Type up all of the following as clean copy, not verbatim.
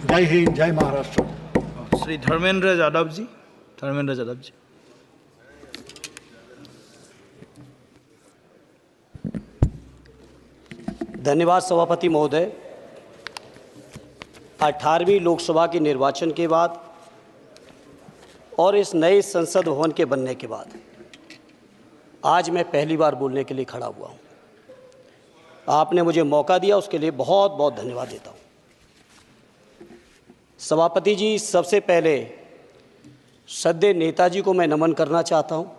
जय हिंद, जय महाराष्ट्र। श्री धर्मेंद्र यादव जी। धर्मेंद्र यादव जी। धन्यवाद सभापति महोदय। 18वीं लोकसभा के निर्वाचन के बाद और इस नए संसद भवन के बनने के बाद आज मैं पहली बार बोलने के लिए खड़ा हुआ हूँ। आपने मुझे मौका दिया, उसके लिए बहुत बहुत धन्यवाद देता हूँ। सभापति जी, सबसे पहले श्रद्धेय नेताजी को मैं नमन करना चाहता हूँ,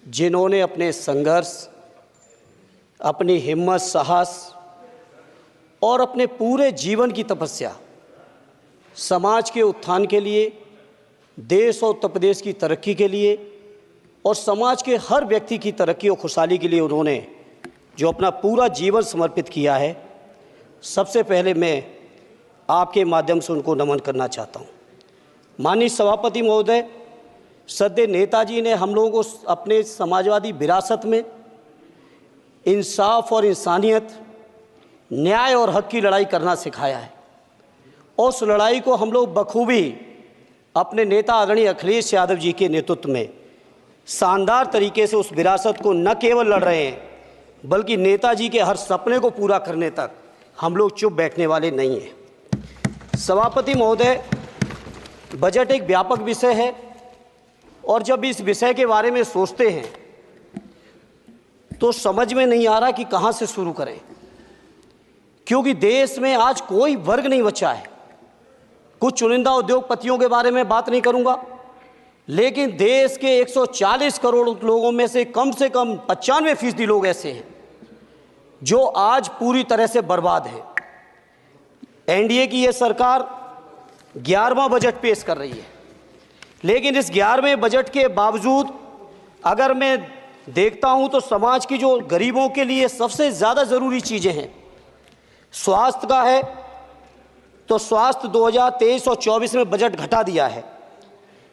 जिन्होंने अपने संघर्ष, अपनी हिम्मत, साहस और अपने पूरे जीवन की तपस्या समाज के उत्थान के लिए, देश और उत्तर प्रदेश की तरक्की के लिए और समाज के हर व्यक्ति की तरक्की और खुशहाली के लिए उन्होंने जो अपना पूरा जीवन समर्पित किया है, सबसे पहले मैं आपके माध्यम से उनको नमन करना चाहता हूँ। माननीय सभापति महोदय, श्रद्धेय नेताजी ने हम लोगों को अपने समाजवादी विरासत में इंसाफ और इंसानियत, न्याय और हक की लड़ाई करना सिखाया है। उस लड़ाई को हम लोग बखूबी अपने नेता आदरणीय अखिलेश यादव जी के नेतृत्व में शानदार तरीके से उस विरासत को न केवल लड़ रहे हैं, बल्कि नेताजी के हर सपने को पूरा करने तक हम लोग चुप बैठने वाले नहीं हैं। सभापति महोदय, बजट एक व्यापक विषय है और जब इस विषय के बारे में सोचते हैं तो समझ में नहीं आ रहा कि कहाँ से शुरू करें, क्योंकि देश में आज कोई वर्ग नहीं बचा है। कुछ चुनिंदा उद्योगपतियों के बारे में बात नहीं करूंगा, लेकिन देश के 140 करोड़ लोगों में से कम 95% लोग ऐसे हैं जो आज पूरी तरह से बर्बाद हैं। एनडीए की ये सरकार 11वां बजट पेश कर रही है, लेकिन इस 11वें बजट के बावजूद अगर मैं देखता हूं तो समाज की जो गरीबों के लिए सबसे ज़्यादा ज़रूरी चीज़ें हैं, स्वास्थ्य का है तो स्वास्थ्य 2023 और 24 में बजट घटा दिया है।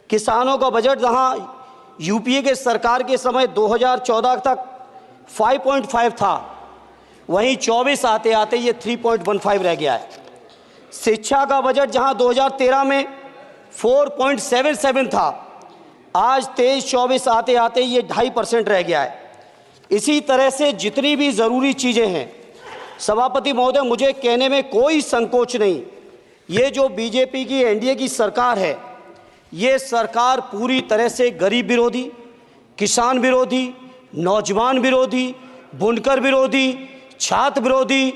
किसानों का बजट जहां यूपीए के सरकार के समय 2014 तक 5.5 था, वहीं 24 आते आते ये 3.15 रह गया है। शिक्षा का बजट जहां 2013 में 4.77 था, आज 23-24 आते आते ये 2.5% रह गया है। इसी तरह से जितनी भी ज़रूरी चीज़ें हैं, सभापति महोदय, मुझे कहने में कोई संकोच नहीं, ये जो बीजेपी की एनडीए की सरकार है, ये सरकार पूरी तरह से गरीब विरोधी, किसान विरोधी, नौजवान विरोधी, बुनकर विरोधी, छात्र विरोधी,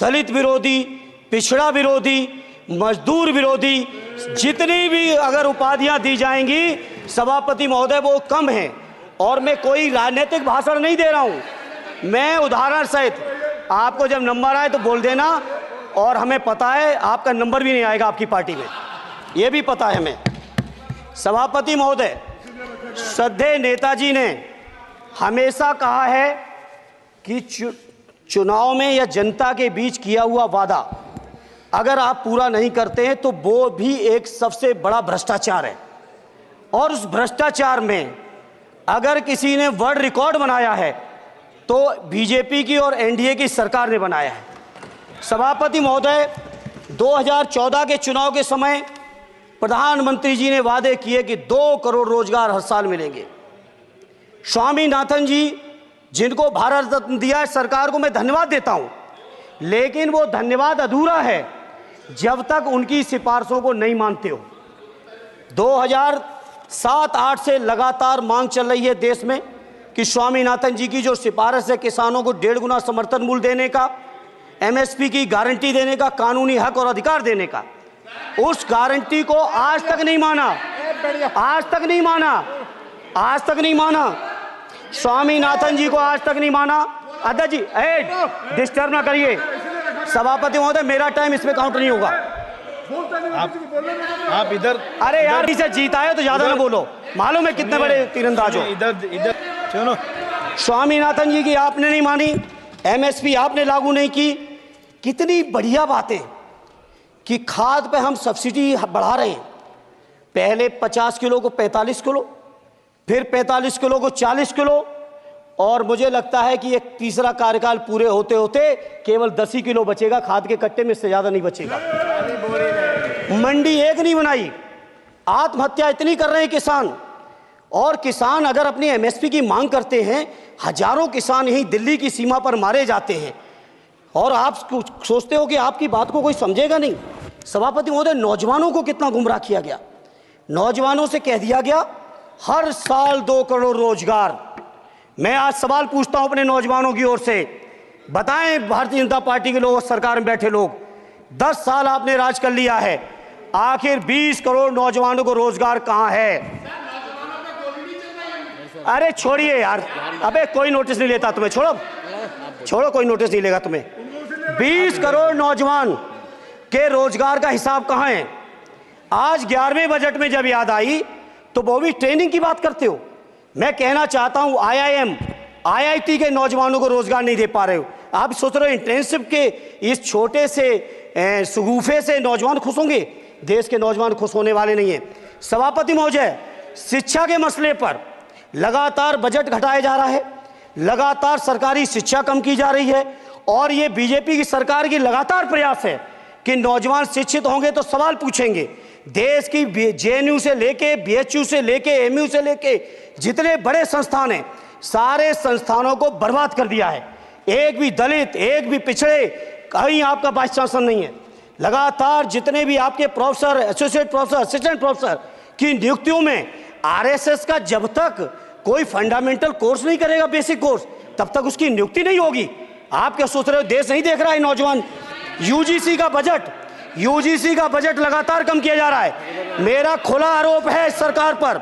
दलित विरोधी, पिछड़ा विरोधी, मजदूर विरोधी, जितनी भी अगर उपाधियां दी जाएंगी सभापति महोदय वो कम हैं। और मैं कोई राजनीतिक भाषण नहीं दे रहा हूं, मैं उदाहरण सहित आपको जब नंबर आए तो बोल देना, और हमें पता है आपका नंबर भी नहीं आएगा आपकी पार्टी में, ये भी पता है हमें। सभापति महोदय, श्रद्धेय नेताजी ने हमेशा कहा है कि चुनाव में या जनता के बीच किया हुआ वादा अगर आप पूरा नहीं करते हैं तो वो भी एक सबसे बड़ा भ्रष्टाचार है, और उस भ्रष्टाचार में अगर किसी ने वर्ल्ड रिकॉर्ड बनाया है तो बीजेपी की और एनडीए की सरकार ने बनाया है। सभापति महोदय, 2014 के चुनाव के समय प्रधानमंत्री जी ने वादे किए कि 2 करोड़ रोजगार हर साल मिलेंगे। स्वामीनाथन जी, जिनको भारत रत्न दिया है, सरकार को मैं धन्यवाद देता हूं, लेकिन वो धन्यवाद अधूरा है जब तक उनकी सिफारिशों को नहीं मानते हो। 2007-8 से लगातार मांग चल रही है देश में कि स्वामीनाथन जी की जो सिफारिश है किसानों को 1.5 गुना समर्थन मूल्य देने का, एमएसपी की गारंटी देने का, कानूनी हक और अधिकार देने का, उस गारंटी को आज तक नहीं माना, आज तक नहीं माना, आज तक नहीं माना। स्वामीनाथन जी को आज तक नहीं माना। अध्यक्ष जी, डिस्टर्ब ना करिए। सभापति महोदय, मेरा टाइम इसमें काउंट नहीं होगा। आप इधर, अरे यार, इसे जीता है तो ज्यादा ना बोलो, मालूम है कितने बड़े तीरंदाज हो। इधर चलो। स्वामीनाथन जी की आपने नहीं मानी, एमएसपी आपने लागू नहीं की। कितनी बढ़िया बातें कि खाद पे हम सब्सिडी बढ़ा रहे हैं, पहले 50 किलो को 45 किलो, फिर 45 किलो को 40 किलो, और मुझे लगता है कि एक तीसरा कार्यकाल पूरे होते होते केवल 10 ही किलो बचेगा खाद के कट्टे में, इससे ज़्यादा नहीं बचेगा। मंडी एक नहीं बनाई, आत्महत्या इतनी कर रहे हैं किसान। और किसान अगर अपनी एमएसपी की मांग करते हैं, हजारों किसान यहीं दिल्ली की सीमा पर मारे जाते हैं, और आप सोचते हो कि आपकी बात को कोई समझेगा नहीं। सभापति महोदय, नौजवानों को कितना गुमराह किया गया। नौजवानों से कह दिया गया हर साल 2 करोड़ रोजगार। मैं आज सवाल पूछता हूं अपने नौजवानों की ओर से, बताएं भारतीय जनता पार्टी के लोग, सरकार में बैठे लोग, 10 साल आपने राज कर लिया है, आखिर 20 करोड़ नौजवानों को रोजगार कहां है? अरे छोड़िए यार, अबे कोई नोटिस नहीं लेता तुम्हें, छोड़ो कोई नोटिस नहीं लेगा तुम्हें। 20 करोड़ नौजवान के रोजगार का हिसाब कहां है? आज 11वें बजट में जब याद आई तो वो भी ट्रेनिंग की बात करते हो। मैं कहना चाहता हूं IIM, IIT के नौजवानों को रोजगार नहीं दे पा रहे हो। आप सोच रहे हो इंटर्नशिप के इस छोटे से शगुफे से नौजवान खुश होंगे? देश के नौजवान खुश होने वाले नहीं है। सभापति महोदय, शिक्षा के मसले पर लगातार बजट घटाया जा रहा है, लगातार सरकारी शिक्षा कम की जा रही है, और ये बीजेपी की सरकार की लगातार प्रयास है कि नौजवान शिक्षित होंगे तो सवाल पूछेंगे। देश की JNU से लेके BHU से लेके MU से लेके जितने बड़े संस्थान हैं, सारे संस्थानों को बर्बाद कर दिया है। एक भी दलित, एक भी पिछड़े, कहीं आपका वाइस चांसलर नहीं है। लगातार जितने भी आपके professor, associate professor, assistant professor की नियुक्तियों में RSS का जब तक कोई फंडामेंटल कोर्स नहीं करेगा, बेसिक कोर्स, तब तक उसकी नियुक्ति नहीं होगी। आप क्या सोच रहे हो देश नहीं देख रहा है नौजवान? यूजीसी का बजट लगातार कम किया जा रहा है। मेरा खुला आरोप है इस सरकार पर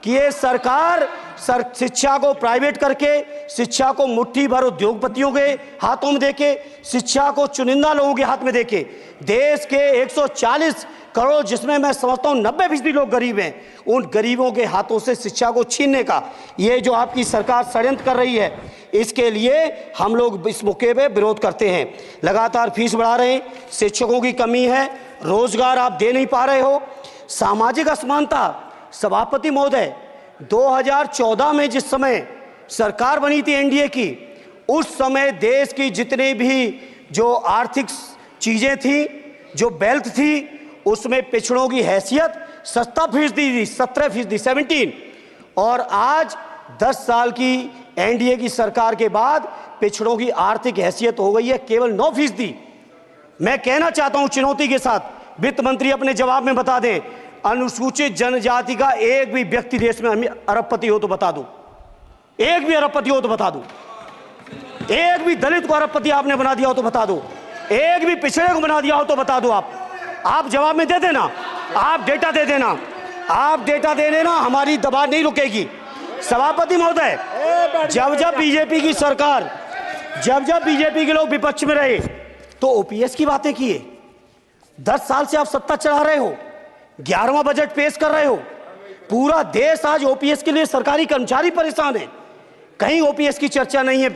कि ये सरकार शिक्षा को प्राइवेट करके, शिक्षा को मुट्ठी भर उद्योगपतियों के हाथों में देके, शिक्षा को चुनिंदा लोगों के हाथ में देके, देश के 140 करोड़, जिसमें मैं समझता हूं 90% लोग गरीब हैं, उन गरीबों के हाथों से शिक्षा को छीनने का ये जो आपकी सरकार षड्यंत्र कर रही है, इसके लिए हम लोग इस मौके पे विरोध करते हैं। लगातार फीस बढ़ा रहे हैं, शिक्षकों की कमी है, रोजगार आप दे नहीं पा रहे हो, सामाजिक असमानता। सभापति महोदय, 2014 में जिस समय सरकार बनी थी एनडीए की, उस समय देश की जितने भी जो आर्थिक चीजें थी, जो वेल्थ थी, उसमें पिछड़ों की हैसियत 17% थी, 17%, और आज 10 साल की एनडीए की सरकार के बाद पिछड़ों की आर्थिक हैसियत हो गई है केवल 9%। मैं कहना चाहता हूं चुनौती के साथ, वित्त मंत्री अपने जवाब में बता दें, अनुसूचित जनजाति का एक भी व्यक्ति देश में अरबपति हो तो बता दो, एक भी अरबपति हो तो बता दो, एक भी दलित को अरबपति आपने बना दिया हो तो बता दो, एक भी पिछड़े को बना दिया हो तो बता दो। आप जवाब में दे देना, आप डेटा दे देना, आप डेटा दे देना, हमारी दबाव नहीं रुकेगी। सभापति महोदय, जब बीजेपी की सरकार, जब बीजेपी के लोग विपक्ष में रहे तो ओपीएस की बातें किए। 10 साल से आप सत्ता चला रहे हो, 11वां बजट पेश कर रहे हो, पूरा देश आज ओपीएस के लिए, सरकारी कर्मचारी परेशान है, कहीं ओपीएस की चर्चा नहीं है,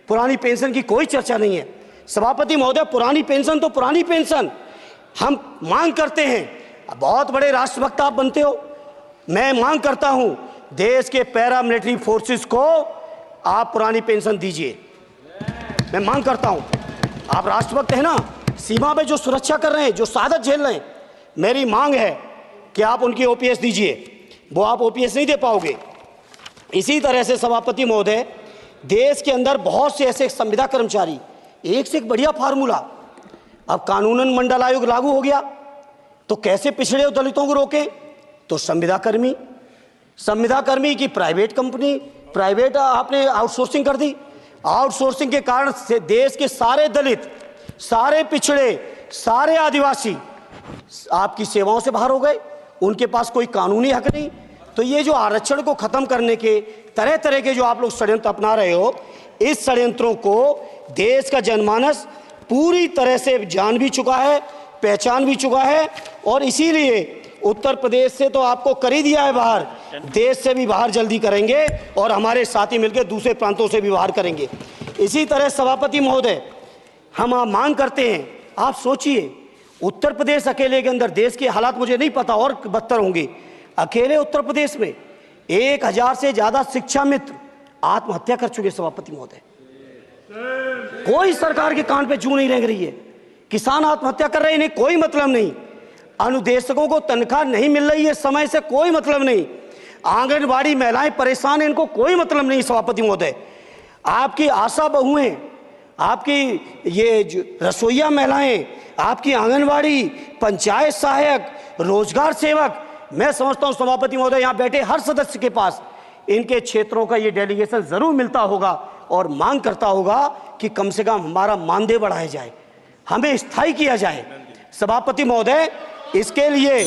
पुरानी पेंशन की कोई चर्चा नहीं है। सभापति महोदय, पुरानी पेंशन तो पुरानी पेंशन, हम मांग करते हैं, बहुत बड़े राष्ट्रभक्त आप बनते हो, मैं मांग करता हूं देश के पैरामिलिट्री फोर्सेस को आप पुरानी पेंशन दीजिए। मैं मांग करता हूं, आप राष्ट्रभक्त हैं ना, सीमा में जो सुरक्षा कर रहे हैं, जो शहादत झेल रहे हैं, मेरी मांग है कि आप उनकी ओपीएस दीजिए। वो आप ओपीएस नहीं दे पाओगे। इसी तरह से सभापति महोदय, देश के अंदर बहुत से ऐसे संविदा कर्मचारी, एक से एक बढ़िया फार्मूला, अब कानूनन मंडल आयोग लागू हो गया तो कैसे पिछड़े और दलितों को रोकें? तो संविदा कर्मी की प्राइवेट कंपनी, प्राइवेट आपने आउटसोर्सिंग कर दी। आउटसोर्सिंग के कारण से देश के सारे दलित, सारे पिछड़े, सारे आदिवासी आपकी सेवाओं से बाहर हो गए, उनके पास कोई कानूनी हक नहीं। तो ये जो आरक्षण को खत्म करने के तरह तरह के जो आप लोग षड्यंत्र अपना रहे हो, इस षड्यंत्रों को देश का जनमानस पूरी तरह से जान भी चुका है, पहचान भी चुका है, और इसीलिए उत्तर प्रदेश से तो आपको कर ही दिया है बाहर, देश से भी बाहर जल्दी करेंगे, और हमारे साथी मिलकर दूसरे प्रांतों से भी बाहर करेंगे। इसी तरह सभापति महोदय, हम मांग करते हैं, आप सोचिए, उत्तर प्रदेश अकेले के अंदर, देश के हालात मुझे नहीं पता और बदतर होंगे, अकेले उत्तर प्रदेश में 1000 से ज़्यादा शिक्षा मित्र आत्महत्या कर चुके सभापति महोदय। कोई सरकार के कान पे जू नहीं रेंग रही है। किसान आत्महत्या कर रहे हैं, इन्हें कोई मतलब नहीं। अनुदेशकों को तनख्वाह नहीं मिल रही है समय से, कोई मतलब नहीं। आंगनबाड़ी महिलाएं परेशान हैं, इनको कोई मतलब नहीं सभापति महोदय। आपकी आशा बहुएं, आपकी ये रसोईया महिलाएं, आपकी आंगनबाड़ी, पंचायत सहायक, रोजगार सेवक, मैं समझता हूं सभापति महोदय यहाँ बैठे हर सदस्य के पास इनके क्षेत्रों का ये डेलीगेशन जरूर मिलता होगा और मांग करता होगा कि कम से कम हमारा मानदेय बढ़ाया जाए, हमें स्थायी किया जाए। सभापति महोदय, इसके लिए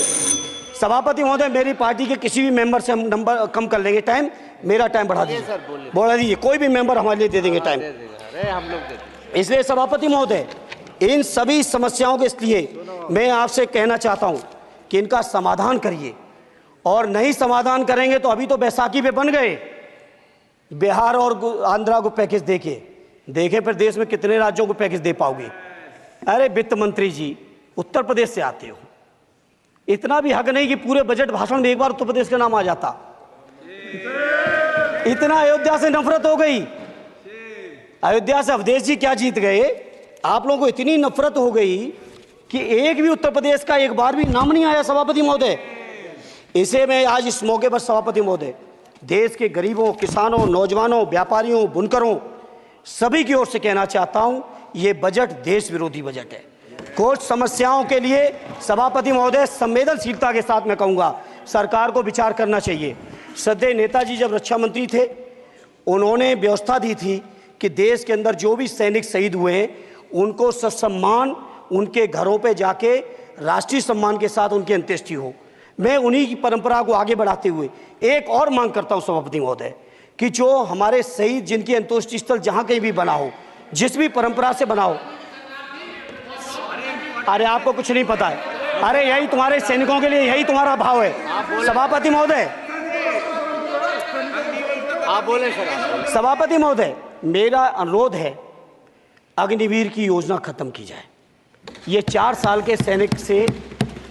सभापति महोदय मेरी पार्टी के किसी भी मेंबर से हम नंबर कम कर लेंगे, टाइम, मेरा टाइम बढ़ा दीजिए, बढ़ा दीजिए, कोई भी मेंबर हमारे लिए दे देंगे टाइम, हम लोग देते। इसलिए सभापति महोदय इन सभी समस्याओं के लिए मैं आपसे कहना चाहता हूं कि इनका समाधान करिए, और नहीं समाधान करेंगे तो अभी तो बैसाखी पे बन गए, बिहार और आंध्रा को पैकेज देखे फिर देश में कितने राज्यों को पैकेज दे पाओगे। अरे वित्त मंत्री जी उत्तर प्रदेश से आते हो, इतना भी हक नहीं कि पूरे बजट भाषण में एक बार उत्तर प्रदेश का नाम आ जाता। इतना अयोध्या से नफरत हो गई, अयोध्या से अवधेश जी क्या जीत गए, आप लोगों को इतनी नफरत हो गई कि एक भी उत्तर प्रदेश का एक बार भी नाम नहीं आया सभापति महोदय। इसे मैं आज इस मौके पर सभापति महोदय देश के गरीबों, किसानों, नौजवानों, व्यापारियों, बुनकरों सभी की ओर से कहना चाहता हूं, ये बजट देश विरोधी बजट है। कुछ समस्याओं के लिए सभापति महोदय संवेदनशीलता के साथ मैं कहूंगा सरकार को विचार करना चाहिए। श्रद्धेय नेताजी जब रक्षा मंत्री थे, उन्होंने व्यवस्था दी थी कि देश के अंदर जो भी सैनिक शहीद हुए हैं उनको ससम्मान उनके घरों पे जाके राष्ट्रीय सम्मान के साथ उनकी अंत्येष्टि हो। मैं उन्हीं की परंपरा को आगे बढ़ाते हुए एक और मांग करता हूं सभापति महोदय कि जो हमारे शहीद जिनकी अंत्येष्टि स्थल जहां कहीं भी बना हो, जिस भी परंपरा से बना हो, अरे आपको कुछ नहीं पता है, अरे यही तुम्हारे सैनिकों के लिए यही तुम्हारा भाव है। सभापति महोदय, आप बोले सर। सभापति महोदय मेरा अनुरोध है अग्निवीर की योजना खत्म की जाए। ये 4 साल के सैनिक से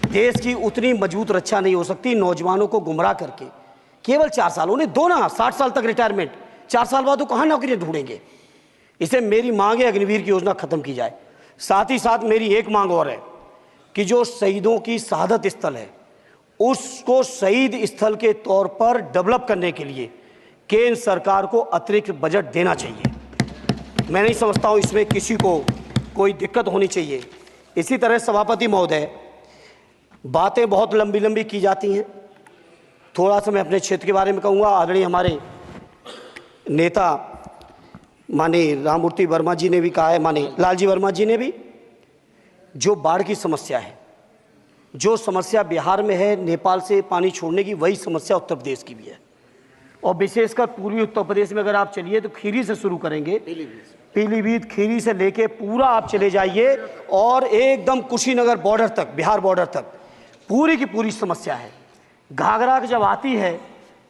देश की उतनी मजबूत रक्षा नहीं हो सकती। नौजवानों को गुमराह करके केवल 4 साल, उन्हें दो ना 60 साल तक रिटायरमेंट, 4 साल बाद वो कहाँ नौकरी ढूंढेंगे। इसे मेरी मांग है अग्निवीर की योजना खत्म की जाए। साथ ही साथ मेरी एक मांग और है कि जो शहीदों की शहादत स्थल है उसको शहीद स्थल के तौर पर डेवलप करने के लिए केंद्र सरकार को अतिरिक्त बजट देना चाहिए। मैं नहीं समझता हूं इसमें किसी को कोई दिक्कत होनी चाहिए। इसी तरह सभापति महोदय बातें बहुत लंबी लंबी की जाती हैं, थोड़ा सा मैं अपने क्षेत्र के बारे में कहूँगा। आदरणीय हमारे नेता माननीय राममूर्ति वर्मा जी ने भी कहा है, माननीय लालजी वर्मा जी ने भी, जो बाढ़ की समस्या है, जो समस्या बिहार में है नेपाल से पानी छोड़ने की, वही समस्या उत्तर प्रदेश की भी है। और विशेषकर पूर्वी उत्तर प्रदेश में अगर आप चलिए तो खीरी से शुरू करेंगे, पीलीभीत खीरी से लेके पूरा आप चले जाइए और एकदम कुशीनगर बॉर्डर तक, बिहार बॉर्डर तक पूरी की पूरी समस्या है। घाघरा जब आती है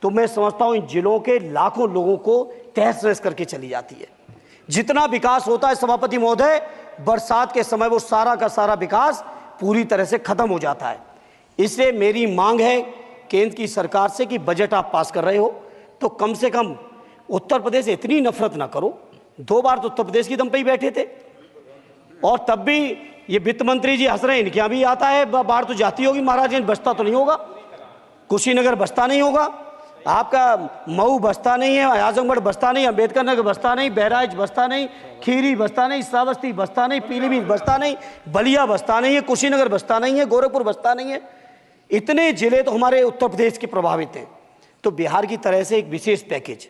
तो मैं समझता हूँ इन जिलों के लाखों लोगों को तहस नहस करके चली जाती है। जितना विकास होता है सभापति महोदय, बरसात के समय वो सारा का सारा विकास पूरी तरह से खत्म हो जाता है। इसलिए मेरी मांग है केंद्र की सरकार से कि बजट आप पास कर रहे हो तो कम से कम उत्तर प्रदेश से इतनी नफरत ना करो। 2 बार तो उत्तर प्रदेश की दम पे ही बैठे थे और तब भी ये वित्त मंत्री जी हंस रहे हैं, इनके यहाँ भी आता है, बाढ़ तो जाती होगी महाराज, बसता तो नहीं होगा, कुशीनगर बसता नहीं होगा, आपका मऊ बसता नहीं है, आजमगढ़ बसता नहीं, अम्बेडकर नगर बसता नहीं, बहराइच बसता नहीं, खीरी बसता नहीं, श्रावस्ती बसता नहीं, पीलीभीत बसता नहीं, बलिया बसता नहीं है, कुशीनगर बसता नहीं है, गोरखपुर बसता नहीं है। इतने जिले तो हमारे उत्तर प्रदेश के प्रभावित हैं। तो बिहार की तरह से एक विशेष पैकेज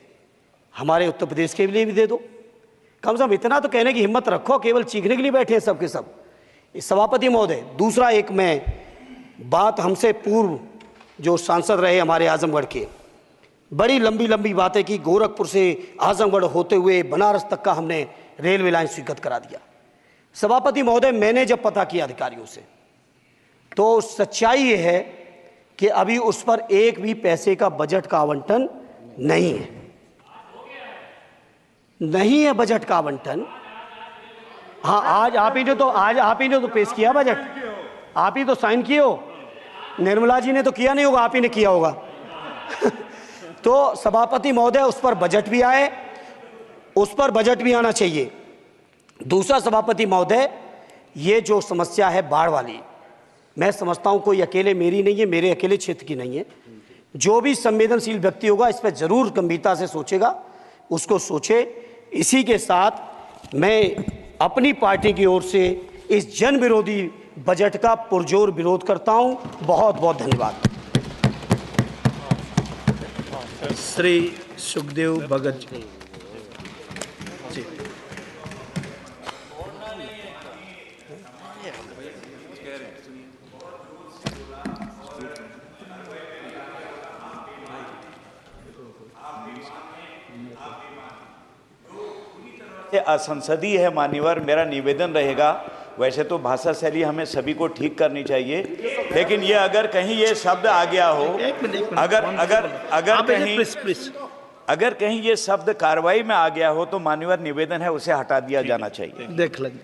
हमारे उत्तर प्रदेश के लिए भी दे दो। कम से कम इतना तो कहने की हिम्मत रखो, केवल चीखने के लिए बैठे हैं सब के सब। सभापति महोदय, दूसरा एक मैं बात, हमसे पूर्व जो सांसद रहे हमारे आजमगढ़ के, बड़ी लंबी लंबी बातें की, गोरखपुर से आजमगढ़ होते हुए बनारस तक का हमने रेलवे लाइन स्वीकृत करा दिया। सभापति महोदय, मैंने जब पता किया अधिकारियों से तो सच्चाई ये है कि अभी उस पर एक भी पैसे का बजट का आवंटन नहीं है, नहीं है बजट का आवंटन। हाँ, आज आप ही ने तो पेश किया बजट, आप ही तो साइन किए हो, निर्मला जी ने तो किया नहीं होगा, आप ही ने किया होगा। तो सभापति महोदय उस पर बजट भी आए, उस पर बजट भी आना चाहिए। दूसरा सभापति महोदय, ये जो समस्या है बाढ़ वाली, मैं समझता हूँ कोई अकेले मेरी नहीं है, मेरे अकेले क्षेत्र की नहीं है। जो भी संवेदनशील व्यक्ति होगा इस पर जरूर गंभीरता से सोचेगा, उसको सोचे। इसी के साथ मैं अपनी पार्टी की ओर से इस जन विरोधी बजट का पुरजोर विरोध करता हूं। बहुत बहुत धन्यवाद। श्री सुखदेव भगत जी। असंसदीय है मान्यवर, मेरा निवेदन रहेगा, वैसे तो भाषा शैली हमें सभी को ठीक करनी चाहिए, लेकिन ये अगर कहीं ये शब्द आ गया हो, अगर कहीं ये शब्द कार्रवाई में आ गया हो तो मान्यवर निवेदन है उसे हटा दिया जाना चाहिए। देख लेंगे।